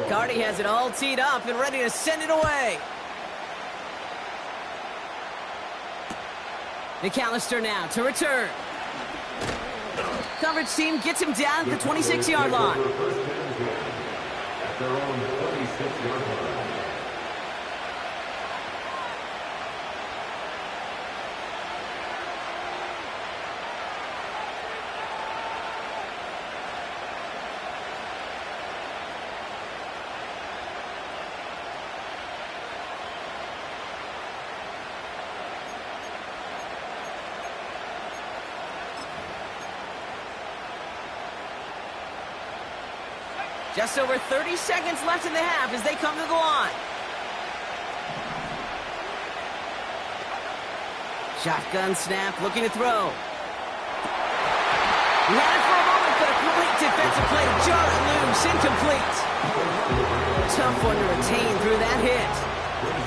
Cardi has it all teed up and ready to send it away. McAllister now to return. Coverage team gets him down at the 26-yard line. At their own 26-yard line. Just over 30 seconds left in the half as they come to the line. Shotgun snap, looking to throw. He had it for a moment, but a great defensive play to jar it loose, incomplete. Tough one to retain through that hit.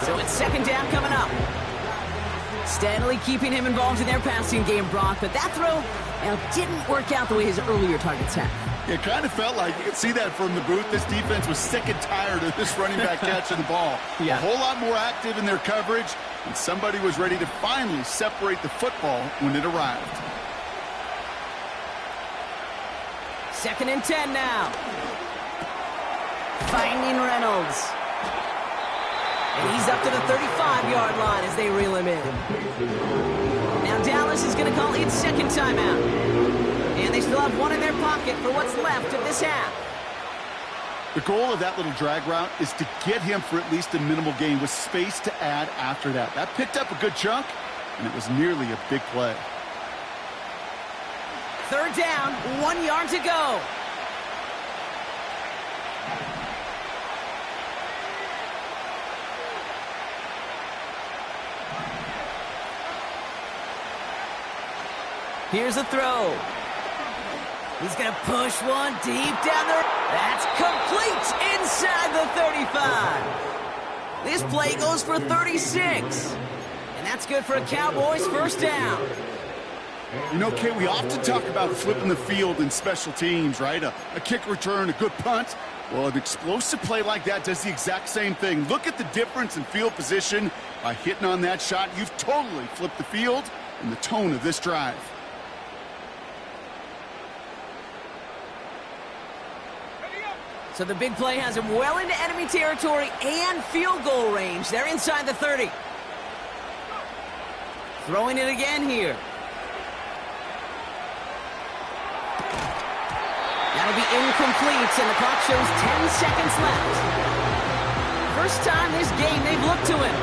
So it's second down coming up. Steadily keeping him involved in their passing game, Brock, but that throw didn't work out the way his earlier targets had. It kind of felt like, you could see that from the booth, this defense was sick and tired of this running back catching the ball. Yeah. A whole lot more active in their coverage, and somebody was ready to finally separate the football when it arrived. 2nd and 10 now. Finding Reynolds. And he's up to the 35-yard line as they reel him in. Now Dallas is going to call its second timeout. And they still have one in their pocket for what's left of this half. The goal of that little drag route is to get him for at least a minimal gain with space to add after that. That picked up a good chunk, and it was nearly a big play. 3rd down, 1 yard to go. Here's a throw. He's going to push one deep down there. That's complete inside the 35. This play goes for 36. And that's good for a Cowboys first down. You know, Kate, we often talk about flipping the field in special teams, right? A kick return, a good punt. Well, an explosive play like that does the exact same thing. Look at the difference in field position. By hitting on that shot, you've totally flipped the field and the tone of this drive. So the big play has him well into enemy territory and field goal range. They're inside the 30. Throwing it again here. That'll be incomplete, and the clock shows 10 seconds left. First time this game they've looked to him.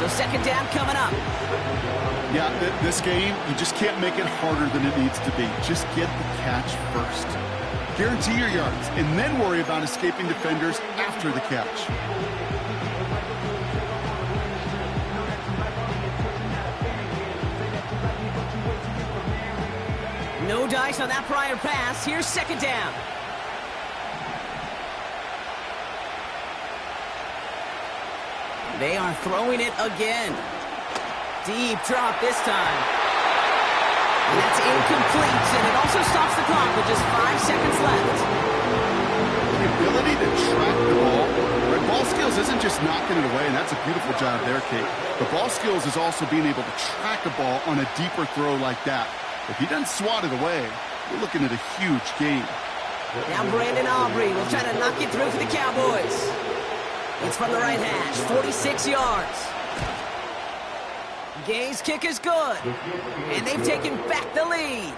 So second down coming up. Yeah, this game, you just can't make it harder than it needs to be. Just get the catch first. Guarantee your yards, and then worry about escaping defenders after the catch. No dice on that prior pass. Here's second down. They are throwing it again. Deep drop this time. And that's incomplete, and it also stops the clock with just 5 seconds left. The ability to track the ball. Right, ball skills isn't just knocking it away, and that's a beautiful job there, Kate. The ball skills is also being able to track a ball on a deeper throw like that. If he doesn't swat it away, we're looking at a huge gain. Now Brandon Aubrey will try to knock it through for the Cowboys. It's from the right hash, 46 yards. Gay's kick is good, and they've taken back the lead.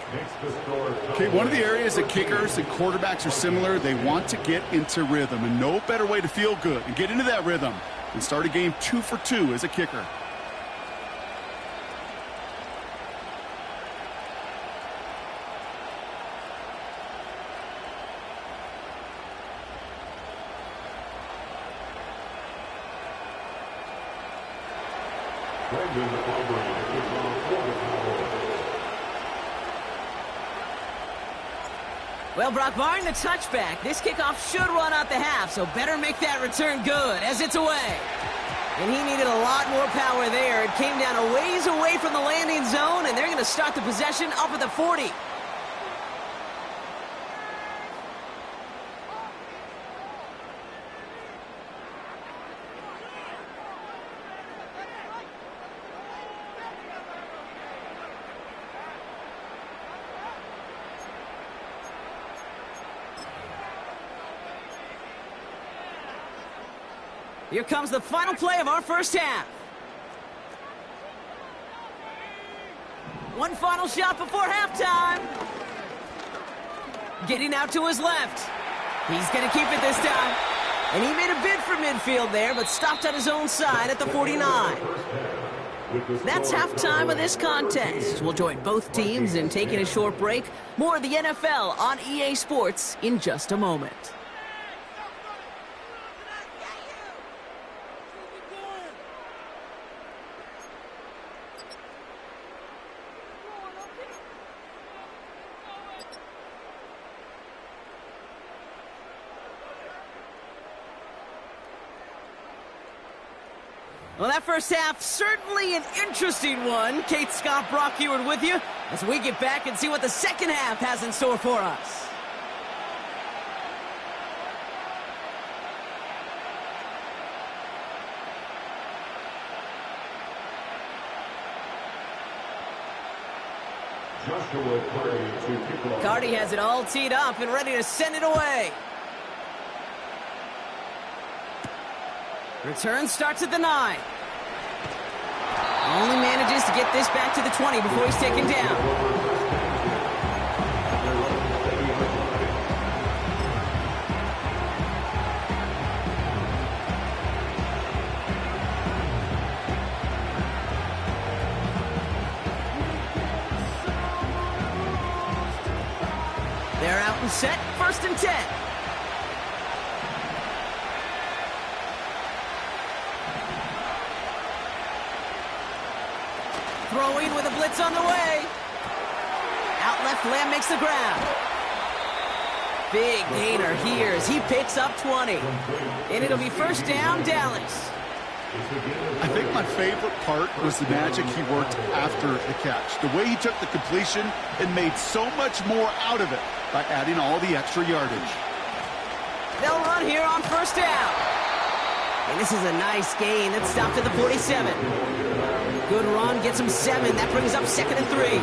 Okay, one of the areas that kickers and quarterbacks are similar, they want to get into rhythm, and no better way to feel good and get into that rhythm than start a game 2 for 2 as a kicker. Well, Brock, barring the touchback, this kickoff should run out the half, so better make that return good as it's away. And he needed a lot more power there. It came down a ways away from the landing zone, and they're going to start the possession up at the 40. Here comes the final play of our first half. One final shot before halftime. Getting out to his left. He's going to keep it this time. And he made a bid for midfield there, but stopped on his own side at the 49. That's halftime of this contest. We'll join both teams in taking a short break. More of the NFL on EA Sports in just a moment. Well, that first half, certainly an interesting one. Kate Scott, Brock Heward with you as we get back and see what the second half has in store for us. Cardi has it all teed up and ready to send it away. Return starts at the 9. Only manages to get this back to the 20 before he's taken down. They're out and set, 1st and 10. Throwing with a blitz on the way. Out left, Lamb makes the ground. Big gainer here as he picks up 20. And it'll be 1st down, Dallas. I think my favorite part was the magic he worked after the catch. The way he took the completion and made so much more out of it by adding all the extra yardage. They'll run here on 1st down. And this is a nice gain. It stopped at the 47. Good run, gets him 7. That brings up 2nd and 3.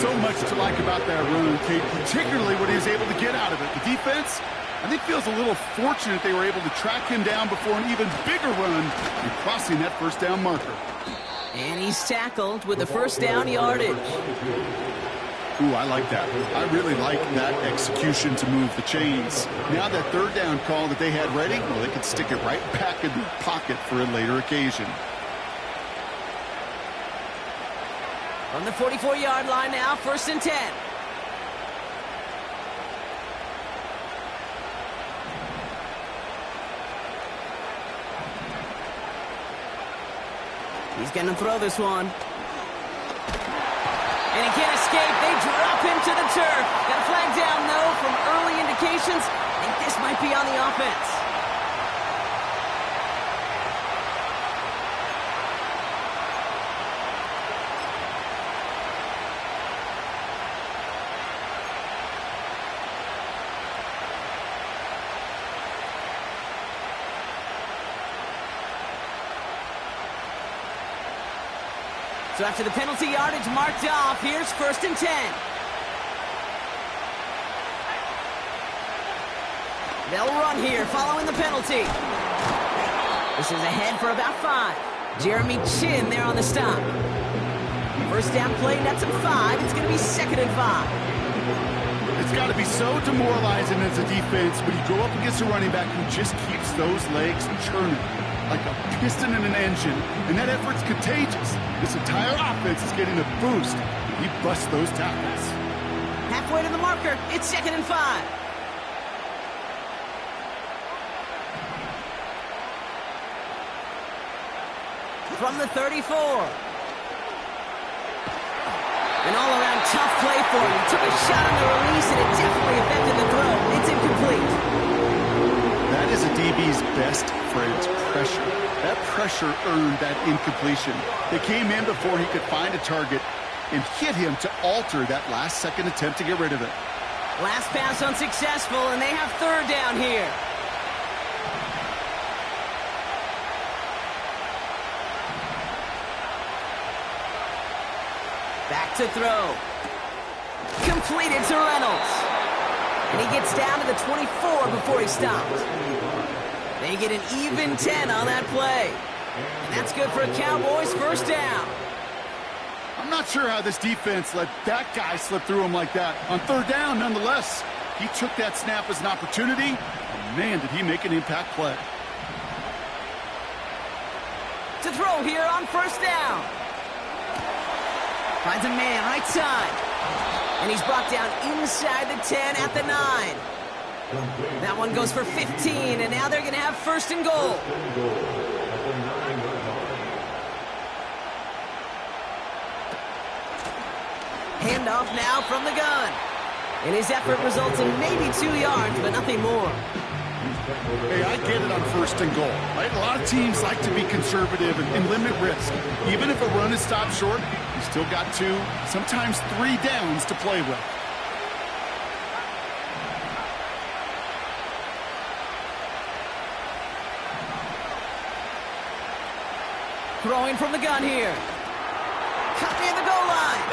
So much to like about that run, Kate, particularly what he was able to get out of it. The defense, I think, feels a little fortunate they were able to track him down before an even bigger run and crossing that 1st down marker. And he's tackled with the 1st down yardage. Ooh, I like that. I really like that execution to move the chains. Now that 3rd down call that they had ready, well, they could stick it right back in their pocket for a later occasion. On the 44-yard line now, 1st and 10. He's going to throw this one. And he can't escape. They drop him to the turf. Got a flag down, though, from early indications. I think this might be on the offense. So after the penalty yardage marked off, here's 1st and 10. They'll run here following the penalty. This is ahead for about 5. Jeremy Chin there on the stop. 1st down play, nets him 5. It's going to be 2nd and 5. It's got to be so demoralizing as a defense when you go up against a running back who just keeps those legs churning like a piston in an engine, and that effort's contagious. This entire offense is getting a boost. He busts those tackles. Halfway to the marker, it's 2nd and 5. From the 34. An all-around tough play for him. Took a shot on the release, and it definitely affected the throw. It's incomplete. That is a DB's best friend, pressure. That pressure earned that incompletion. They came in before he could find a target and hit him to alter that last-second attempt to get rid of it. Last pass unsuccessful, and they have 3rd down here. Back to throw. Completed to Reynolds. And he gets down to the 24 before he stops. Make it an even 10 on that play. And that's good for a Cowboys first down. I'm not sure how this defense let that guy slip through him like that. On third down, nonetheless, he took that snap as an opportunity, and man, did he make an impact play. To throw here on first down. Finds a man right side. And he's brought down inside the 10 at the 9. That one goes for 15, and now they're going to have first and goal. Handoff now from the gun. And his effort results in maybe 2 yards, but nothing more. Hey, I get it on first and goal, right? A lot of teams like to be conservative and limit risk. Even if a run is stopped short, you still got 2, sometimes 3 downs to play with. Throwing from the gun here. Cut near the goal line.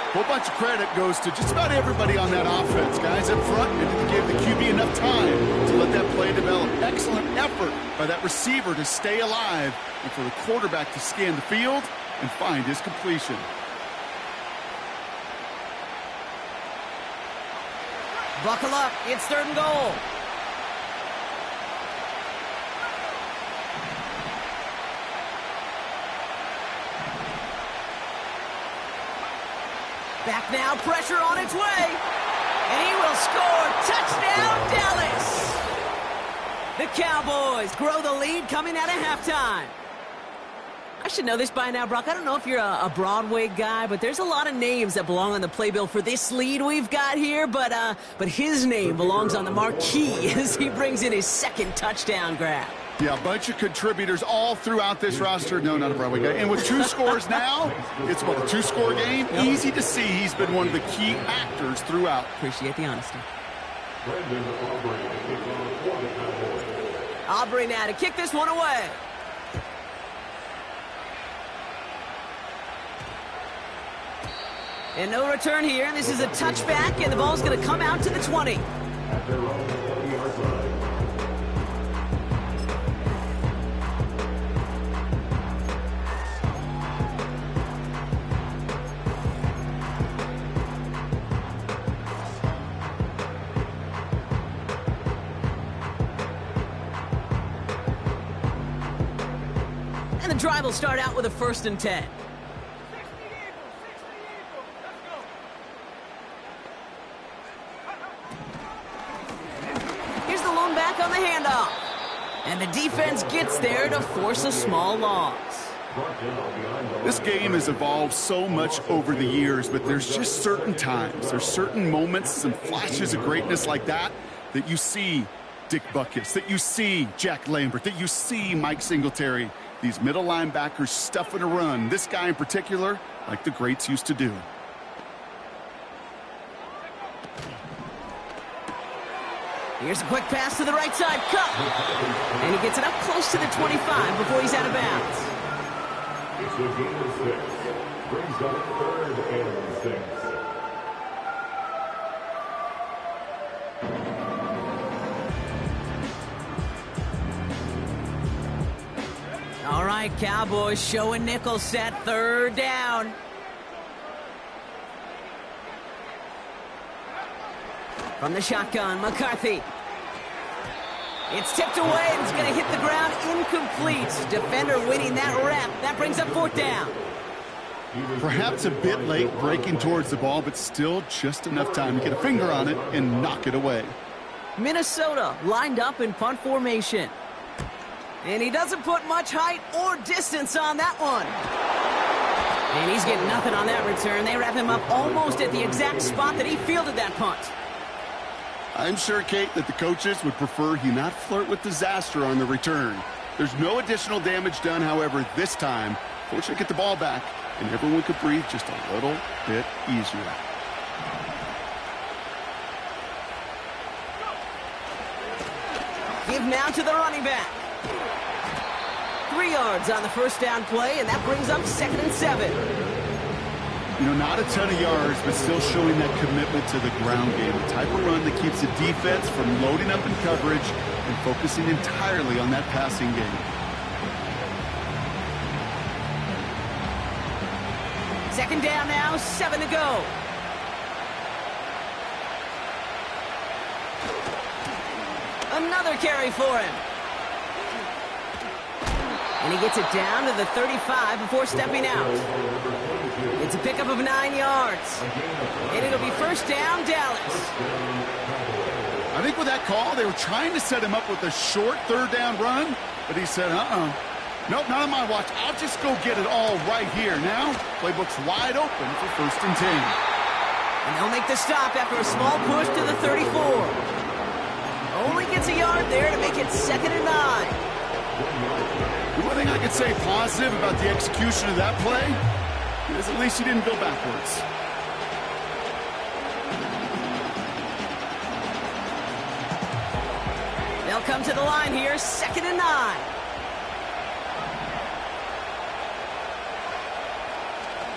A whole bunch of credit goes to just about everybody on that offense. Guys up front, and they gave the QB enough time to let that play develop. Excellent effort by that receiver to stay alive and for the quarterback to scan the field and find his completion. Buckle up. It's third and goal. Back now, pressure on its way. And he will score. Touchdown, Dallas. The Cowboys grow the lead coming out of halftime. I should know this by now, Brock. I don't know if you're a Broadway guy, but there's a lot of names that belong on the playbill for this lead we've got here. But his name belongs on the marquee as he brings in his second touchdown grab. Yeah, a bunch of contributors all throughout this roster. No, not a Broadway guy. And with 2 scores now, it's what, a 2-score game? Yep. Easy to see he's been one of the key actors throughout. Appreciate the honesty. Aubrey now to kick this one away. And no return here. This is a touchback, and the ball's going to come out to the 20. And the drive will start out with a 1st and 10. Here's the lone back on the handoff. And the defense gets there to force a small loss. This game has evolved so much over the years, but there's just certain times, there's certain moments, some flashes of greatness like that you see Dick Butkus, that you see Jack Lambert, that you see Mike Singletary. These middle linebackers stuffing a run. This guy in particular, like the greats used to do. Here's a quick pass to the right side. Cup. And he gets it up close to the 25 before he's out of bounds. It's a gain of 6. Brings up 3rd and 6. All right, Cowboys showing nickel set, 3rd down. From the shotgun, McCarthy. It's tipped away, and it's going to hit the ground incomplete. Defender winning that rep. That brings up 4th down. Perhaps a bit late breaking towards the ball, but still just enough time to get a finger on it and knock it away. Minnesota lined up in punt formation. And he doesn't put much height or distance on that one. And he's getting nothing on that return. They wrap him up almost at the exact spot that he fielded that punt. I'm sure, Kate, that the coaches would prefer he not flirt with disaster on the return. There's no additional damage done, however, this time. Fortunately, get the ball back, and everyone could breathe just a little bit easier. Give now to the running back. 3 yards on the 1st down play, and that brings up 2nd and 7. You know, not a ton of yards, but still showing that commitment to the ground game. The type of run that keeps the defense from loading up in coverage and focusing entirely on that passing game. Second down now, 7 to go. Another carry for him. And he gets it down to the 35 before stepping out. It's a pickup of 9 yards. And it'll be first down, Dallas. I think with that call, they were trying to set him up with a short third down run, but he said, nope, not on my watch. I'll just go get it all right here. Now, playbook's wide open for first and 10. And they'll make the stop after a small push to the 34. Only gets a yard there to make it 2nd and 9. The one thing I could say positive about the execution of that play is at least he didn't go backwards. They'll come to the line here, 2nd and 9.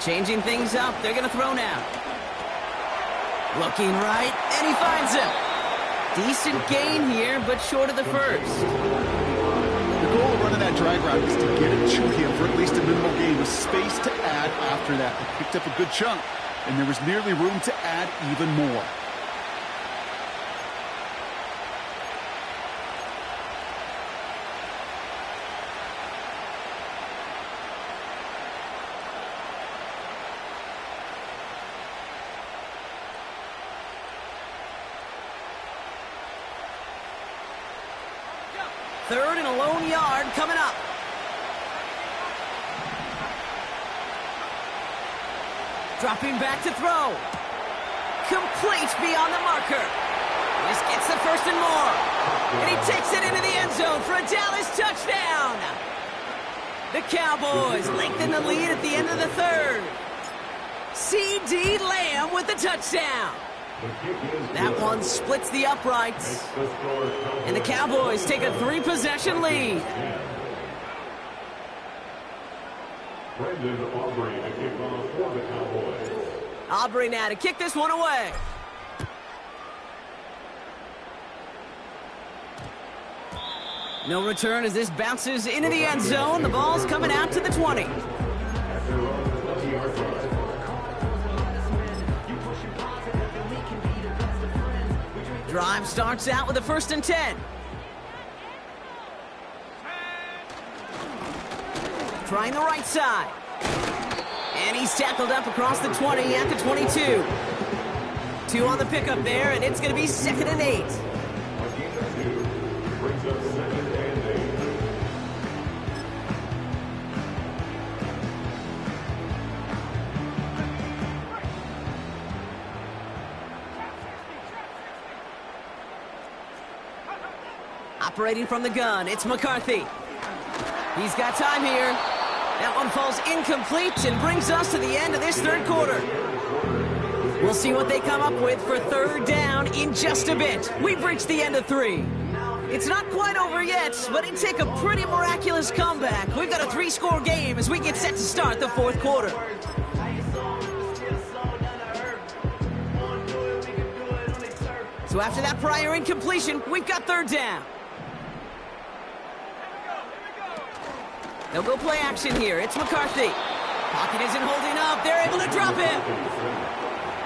Changing things up, they're going to throw now. Looking right, and he finds him. Decent gain here, but short of the first. The goal of running that drag route is to get it to him for at least a minimal gain with space to add after that. They picked up a good chunk, and there was nearly room to add even more. Third and a lone yard coming up. Dropping back to throw. Complete beyond the marker. This gets the first and more. And he takes it into the end zone for a Dallas touchdown. The Cowboys lengthen the lead at the end of the third. C.D. Lamb with the touchdown. That one splits the uprights. And the Cowboys take a 3-possession lead. Aubrey now to kick this one away. No return as this bounces into the end zone. The ball's coming out to the 20. Drive starts out with a 1st and 10. Trying the right side. And he's tackled up across the 20 at the 22. 2 on the pickup there, and it's going to be 2nd and 8. Operating from the gun, it's McCarthy. He's got time here. That one falls incomplete and brings us to the end of this third quarter. We'll see what they come up with for third down in just a bit. We've reached the end of 3. It's not quite over yet, but it'd take a pretty miraculous comeback. We've got a 3-score game as we get set to start the fourth quarter. So after that prior incompletion, we've got third down. They'll go play action here. It's McCarthy. Pocket isn't holding up. They're able to drop him.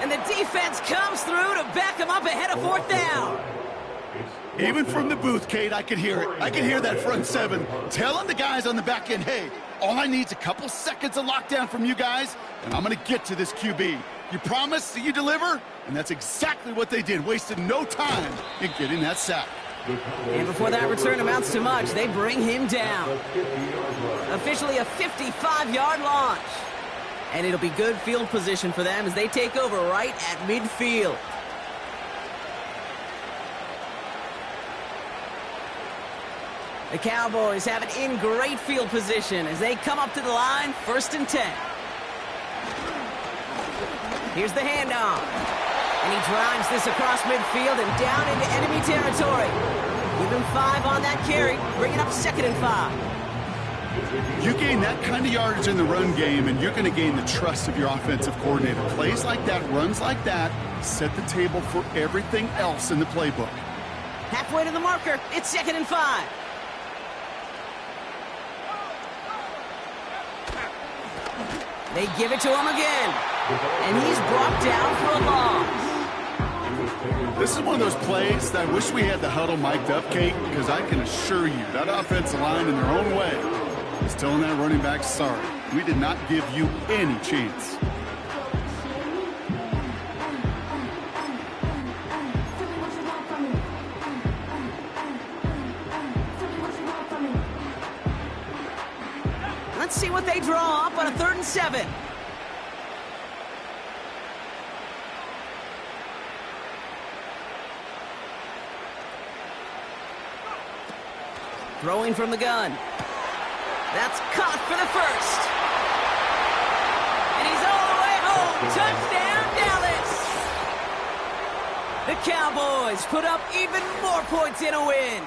And the defense comes through to back him up ahead of 4th down. Even from the booth, Kate, I could hear it. I could hear that front 7 telling the guys on the back end, hey, all I need is a couple seconds of lockdown from you guys, and I'm going to get to this QB. You promise that you deliver? And that's exactly what they did. Wasted no time in getting that sack. And before that return amounts to much, they bring him down. Officially a 55-yard launch. And it'll be good field position for them as they take over right at midfield. The Cowboys have it in great field position as they come up to the line, 1st and 10. Here's the handoff. And he drives this across midfield and down into enemy territory. Give him 5 on that carry, bring it up 2nd and 5. You gain that kind of yardage in the run game, and you're going to gain the trust of your offensive coordinator. Plays like that, runs like that, set the table for everything else in the playbook. Halfway to the marker. It's 2nd and 5. They give it to him again. And he's brought down for a loss. This is one of those plays that I wish we had the huddle mic'd up, Kate, because I can assure you that offensive line in their own way is telling that running back, sorry, we did not give you any chance. Let's see what they draw up on a 3rd and 7. Throwing from the gun. That's caught for the first. And he's all the way home. Touchdown, Dallas. The Cowboys put up even more points in a win.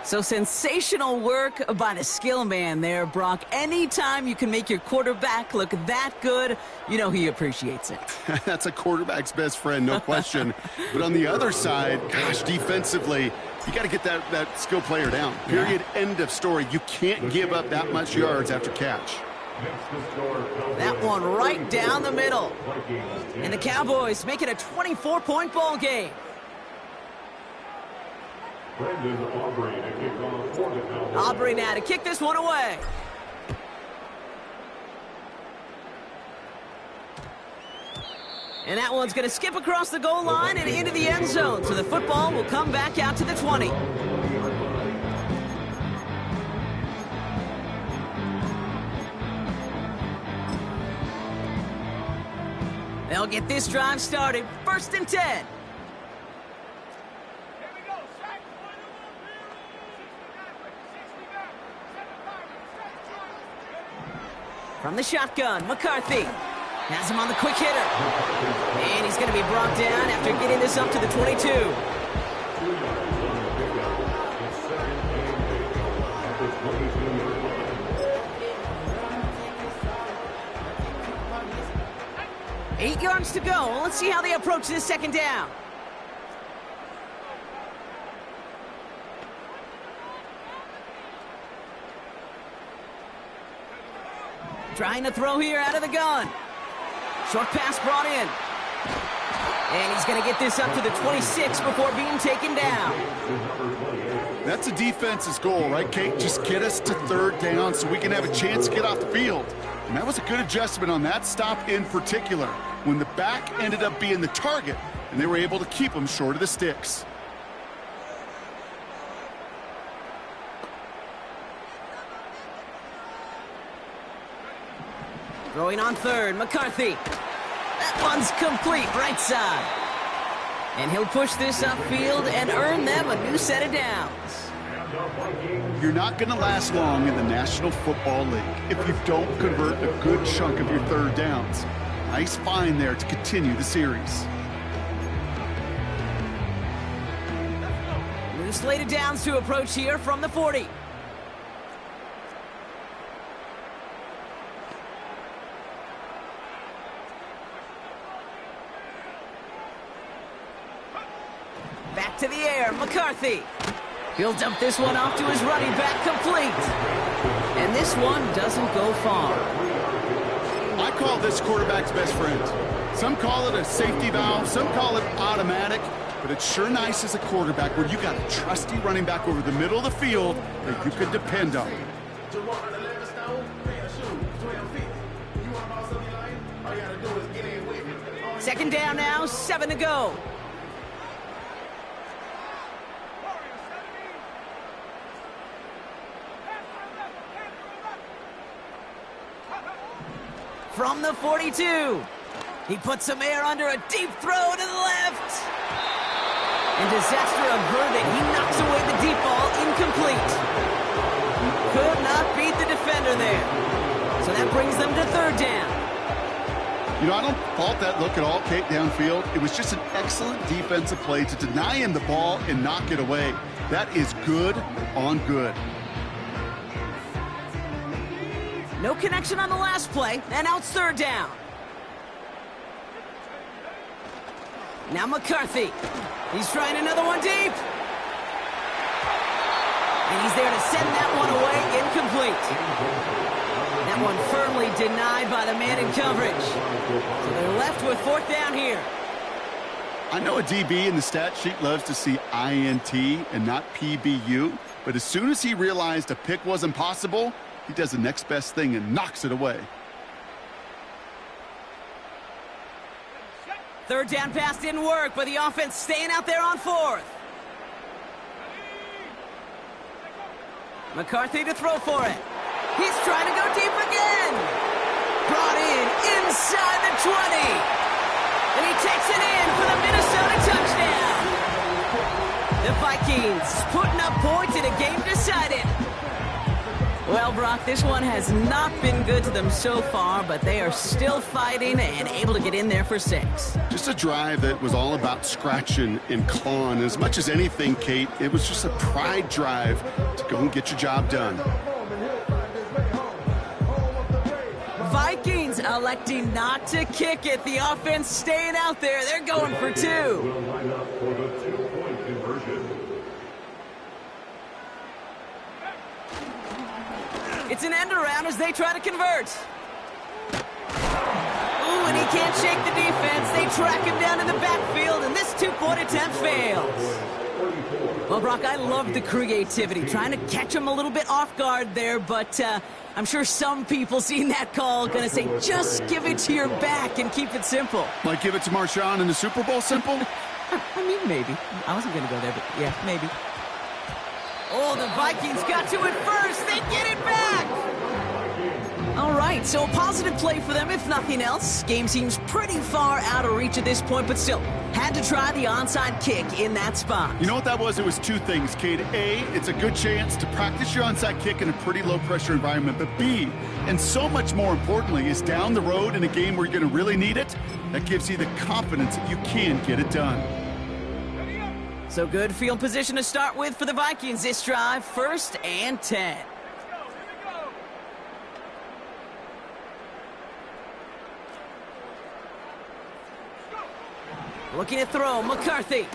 So sensational work by the skill man there, Brock. Anytime you can make your quarterback look that good, you know he appreciates it. That's a quarterback's best friend, no question. But on the other side, gosh, defensively, you got to get that skill player down. Period. Yeah. End of story. You can't give up that much yards after catch. That one right down the middle. And the Cowboys make it a 24-point ball game. Aubrey now to kick this one away. And that one's going to skip across the goal line and into the end zone. So the football will come back out to the 20. They'll get this drive started. 1st and 10. From the shotgun, McCarthy has him on the quick hitter. And he's going to be brought down after getting this up to the 22. Eight yards to go. Let's see how they approach this 2nd down. Trying to throw here out of the gun. Short pass brought in. And he's going to get this up to the 26 before being taken down. That's a defense's goal, right, Kate? Just get us to 3rd down so we can have a chance to get off the field. And that was a good adjustment on that stop in particular, when the back ended up being the target, and they were able to keep him short of the sticks. Throwing on 3rd, McCarthy. That one's complete, right side. And he'll push this upfield and earn them a new set of downs. You're not going to last long in the National Football League if you don't convert a good chunk of your 3rd downs. Nice find there to continue the series. New slate of downs to approach here from the 40. Back to the air, McCarthy. He'll dump this one off to his running back, complete. And this one doesn't go far. I call this quarterback's best friend. Some call it a safety valve, some call it automatic, but it's sure nice as a quarterback when you got a trusty running back over the middle of the field that you can depend on. 2nd down now, 7 to go. From the 42. He puts some air under a deep throw to the left. And disaster averted. He knocks away the deep ball, incomplete. Could not beat the defender there. So that brings them to 3rd down. You know, I don't fault that look at all, Kate, downfield. It was just an excellent defensive play to deny him the ball and knock it away. That is good on good. No connection on the last play, and now it's third down. Now McCarthy. He's trying another one deep. And he's there to send that one away, incomplete. That one firmly denied by the man in coverage. So they're left with fourth down here. I know a DB in the stat sheet loves to see INT and not PBU, but as soon as he realized a pick wasn't possible, he does the next best thing and knocks it away. Third down pass didn't work, but the offense staying out there on fourth. McCarthy to throw for it. He's trying to go deep again. Brought in inside the 20. And he takes it in for the Minnesota touchdown. The Vikings putting up points in a game decided. Well, Brock, this one has not been good to them so far, but they are still fighting and able to get in there for 6. Just a drive that was all about scratching and clawing. As much as anything, Kate, it was just a pride drive to go and get your job done. Vikings electing not to kick it. The offense staying out there. They're going for 2. Will line up for the 2-point conversion. It's an end around as they try to convert. Ooh, and he can't shake the defense. They track him down in the backfield, and this 2-point attempt fails. Well, Brock, I love the creativity, trying to catch him a little bit off guard there, but I'm sure some people seeing that call going to say, just give it to your back and keep it simple. Like give it to Marshawn in the Super Bowl simple? I mean, maybe. I wasn't going to go there, but yeah, maybe. Oh, the Vikings got to it first. They get it back. All right, so a positive play for them, if nothing else. Game seems pretty far out of reach at this point, but still, had to try the onside kick in that spot. You know what that was? It was 2 things, Kate. A, it's a good chance to practice your onside kick in a pretty low-pressure environment. But B, and so much more importantly, is down the road in a game where you're going to really need it, that gives you the confidence that you can get it done. So good field position to start with for the Vikings this drive, 1st and 10. Looking to throw, McCarthy.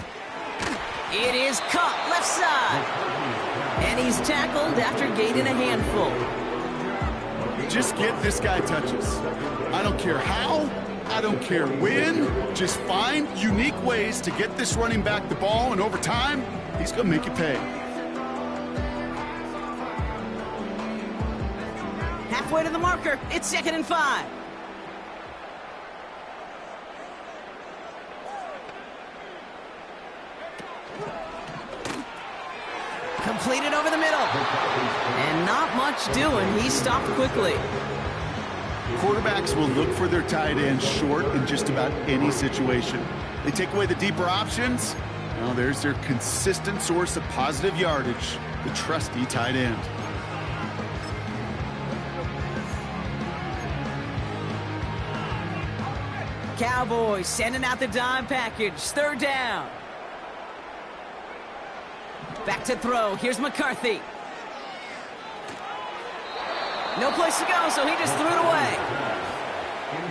It is caught left side. And he's tackled after gaining a handful. Just get this guy touches. I don't care how, I don't care when. Just find unique ways to get this running back the ball, and over time, he's going to make you pay. Halfway to the marker. It's 2nd and 5. Completed over the middle. And not much doing. He stopped quickly. Quarterbacks will look for their tight end short in just about any situation. They take away the deeper options. Well, there's their consistent source of positive yardage, the trusty tight end. Cowboys sending out the dime package. 3rd down. Back to throw. Here's McCarthy. No place to go, so he just threw it away.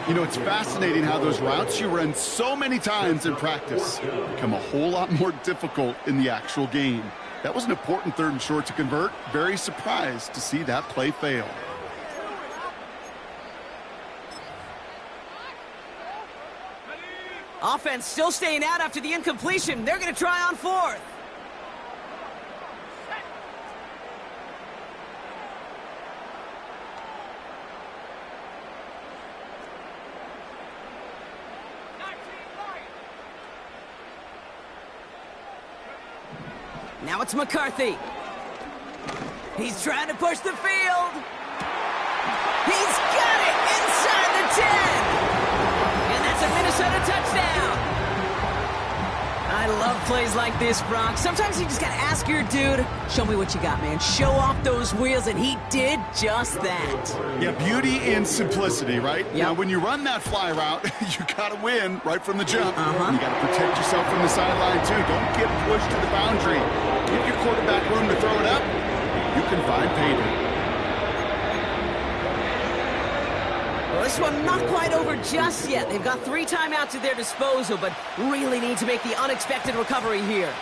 You know, it's fascinating how those routes you run so many times in practice become a whole lot more difficult in the actual game. That was an important 3rd and short to convert. Very surprised to see that play fail. Offense still staying out after the incompletion. They're going to try on 4th. Now it's McCarthy. He's trying to push the field. He's got it inside the 10. And that's a Minnesota touchdown. I love plays like this, Brock. Sometimes you just got to ask your dude, show me what you got, man. Show off those wheels, and he did just that. Yeah, beauty and simplicity, right? Yep. Now, when you run that fly route, you got to win right from the jump. You got to protect yourself from the sideline, too. Don't get pushed to the boundary. Give your quarterback room to throw it up. You can find payday. This one not quite over just yet. They've got 3 timeouts at their disposal, but really need to make the unexpected recovery here.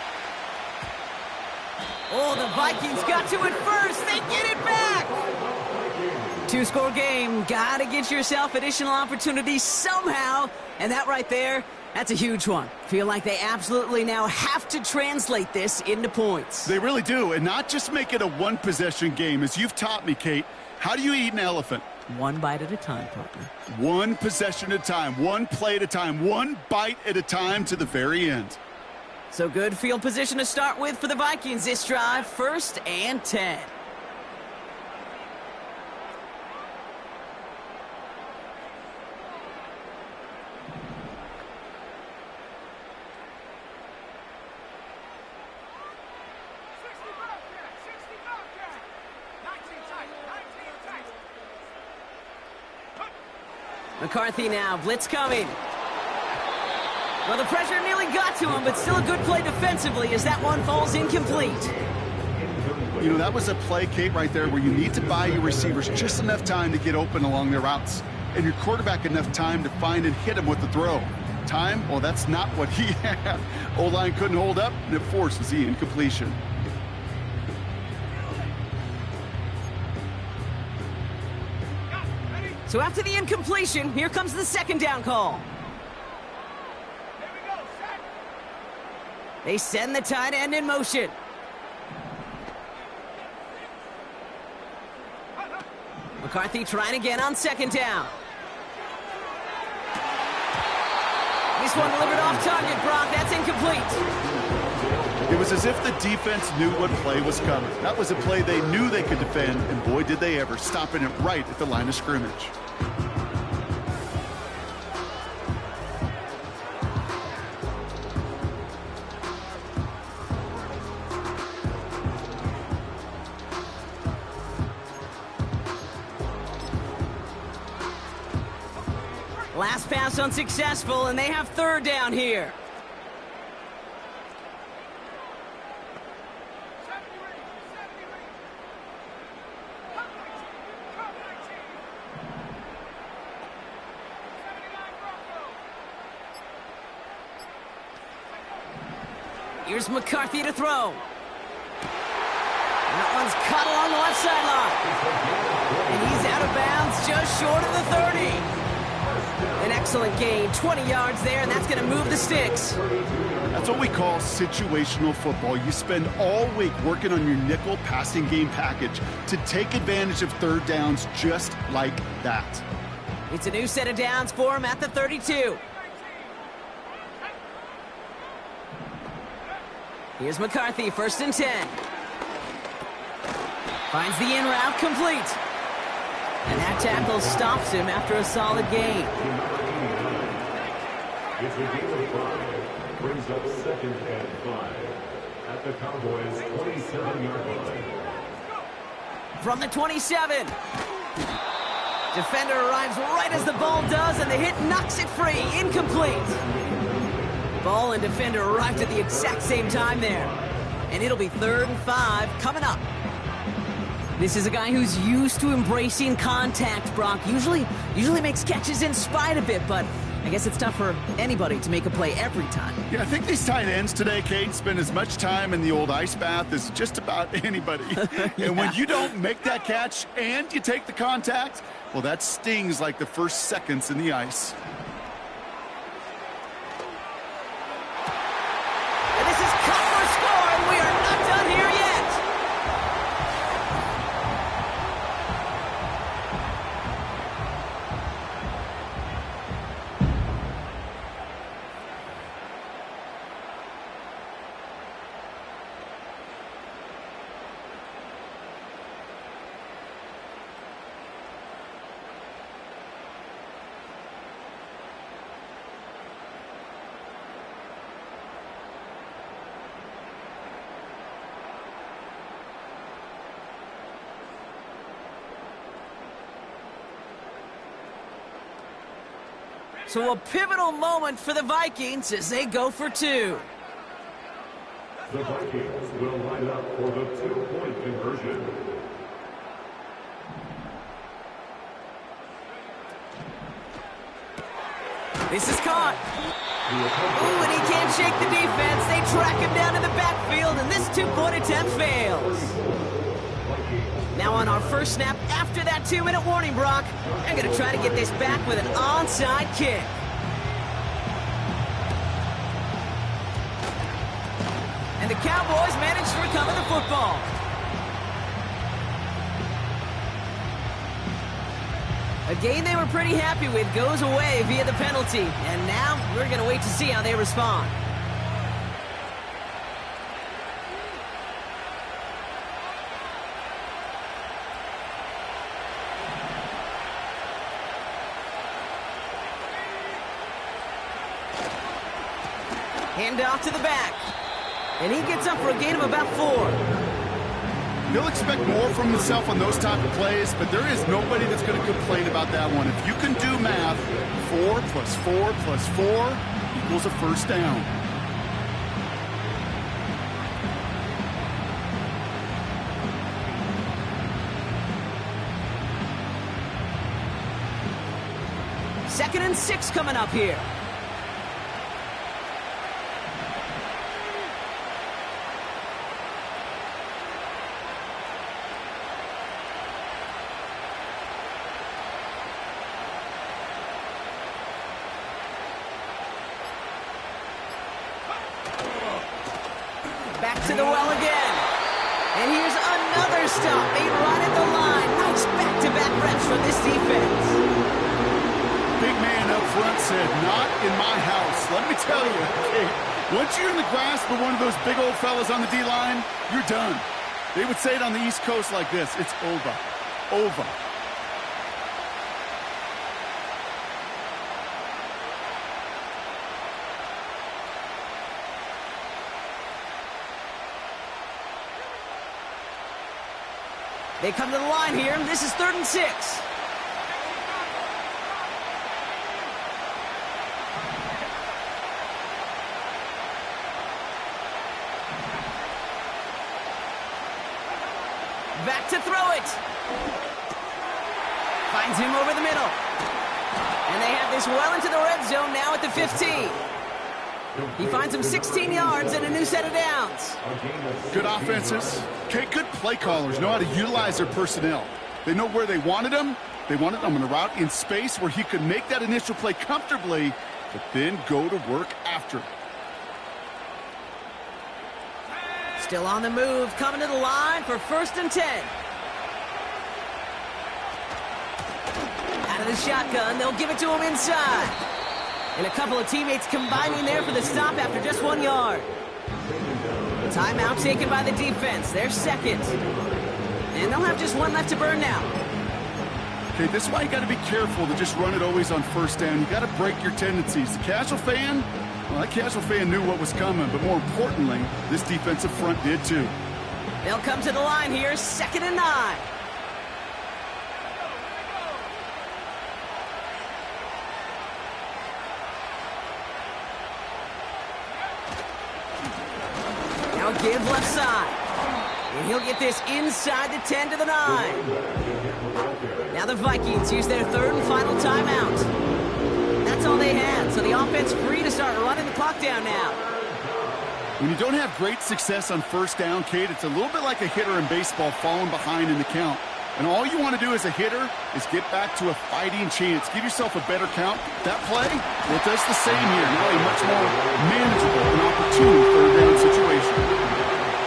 Oh, the Vikings got to it first. They get it back. 2-score game. Got to get yourself additional opportunities somehow. And that right there, that's a huge one. Feel like they absolutely now have to translate this into points. They really do, and not just make it a one-possession game. As you've taught me, Kate, how do you eat an elephant? One bite at a time, partner. One possession at a time, one play at a time, one bite at a time to the very end. So good field position to start with for the Vikings this drive. 1st and 10. McCarthy now, blitz coming. Well, the pressure nearly got to him, but still a good play defensively as that one falls incomplete. You know, that was a play, Kate, right there where you need to buy your receivers just enough time to get open along their routes, and your quarterback enough time to find and hit him with the throw. Time? Well, that's not what he had. O-line couldn't hold up, and it forces the incompletion. So after the incompletion, here comes the 2nd down call. They send the tight end in motion. McCarthy trying again on 2nd down. This one delivered off target, Brock. That's incomplete. It was as if the defense knew what play was coming. That was a play they knew they could defend, and boy, did they ever, stopping it right at the line of scrimmage. Last pass unsuccessful, and they have 3rd down here. Here's McCarthy to throw. And that one's caught along the left sideline. And he's out of bounds just short of the 30. An excellent gain, 20 yards there, and that's going to move the sticks. That's what we call situational football. You spend all week working on your nickel passing game package to take advantage of 3rd downs just like that. It's a new set of downs for him at the 32. Here's McCarthy, 1st and 10. Finds the in route complete. And that tackle stops him after a solid gain. It's a gain of 5. Brings up 2nd and 5 at the Cowboys' 27-yard line. From the 27. Defender arrives right as the ball does, and the hit knocks it free. Incomplete. Ball and defender arrived at the exact same time there. And it'll be 3rd and 5 coming up. This is a guy who's used to embracing contact, Brock. Usually makes catches in spite of it, but I guess it's tough for anybody to make a play every time. Yeah, I think these tight ends today, Kate, spend as much time in the old ice bath as just about anybody. Yeah. And when you don't make that catch and you take the contact, well, that stings like the first seconds in the ice. And this is cut for a score, and we are not done here yet. So a pivotal moment for the Vikings as they go for 2. The Vikings will line up for the 2-point conversion. This is caught. Ooh, and he can't shake the defense. They track him down in the backfield, and this two-point attempt fails. Now on our first snap after that 2-minute warning, Brock, they're going to try to get this back with an onside kick. And the Cowboys manage to recover the football. A game they were pretty happy with goes away via the penalty. And now we're going to wait to see how they respond. Hand off to the back. And he gets up for a gain of about 4. He'll expect more from himself on those type of plays, but there is nobody that's going to complain about that one. If you can do math, 4 plus 4 plus 4 equals a first down. Second and 6 coming up here. Back to the well again. And here's another stop made right at the line. Nice back-to-back reps from this defense. Big man up front said, not in my house. Let me tell you, okay, once you're in the grasp of one of those big old fellas on the D-line, you're done. They would say it on the East Coast like this, it's over. Over. They come to the line here. This is 3rd and 6. Back to throw it. Finds him over the middle. And they have this well into the red zone now at the 15. He finds him 16 yards and a new set of downs. Good offenses. Okay, good play callers know how to utilize their personnel. They know where they wanted him. They wanted him on a route in space where he could make that initial play comfortably, but then go to work after. Still on the move, coming to the line for 1st and 10. Out of the shotgun, they'll give it to him inside. And a couple of teammates combining there for the stop after just 1 yard. Timeout taken by the defense. They're second. And they'll have just 1 left to burn now. Okay, this is why you got to be careful to just run it always on first down. You got to break your tendencies. The casual fan, well, that casual fan knew what was coming, but more importantly, this defensive front did too. They'll come to the line here, 2nd and 9. Give left side. And he'll get this inside the 10 to the 9. Now the Vikings use their 3rd and final timeout. That's all they had, so the offense free to start running the clock down now. When you don't have great success on first down, Kate, it's a little bit like a hitter in baseball falling behind in the count. And all you want to do as a hitter is get back to a fighting chance. Give yourself a better count. That play, well, it does the same here. Now a much more manageable and opportune 3rd down situation.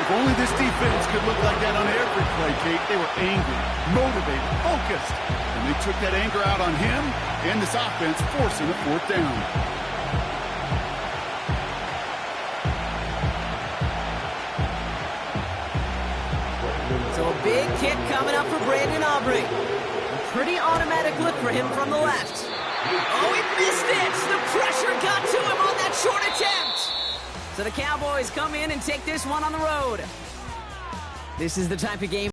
If only this defense could look like that on every play, Kate. They were angry, motivated, focused. And they took that anger out on him and this offense, forcing a 4th down. So a big kick coming up for Brandon Aubrey. A pretty automatic look for him from the left. Oh, he missed it! The pressure got to him on that short attempt. So the Cowboys come in and take this one on the road. This is the type of game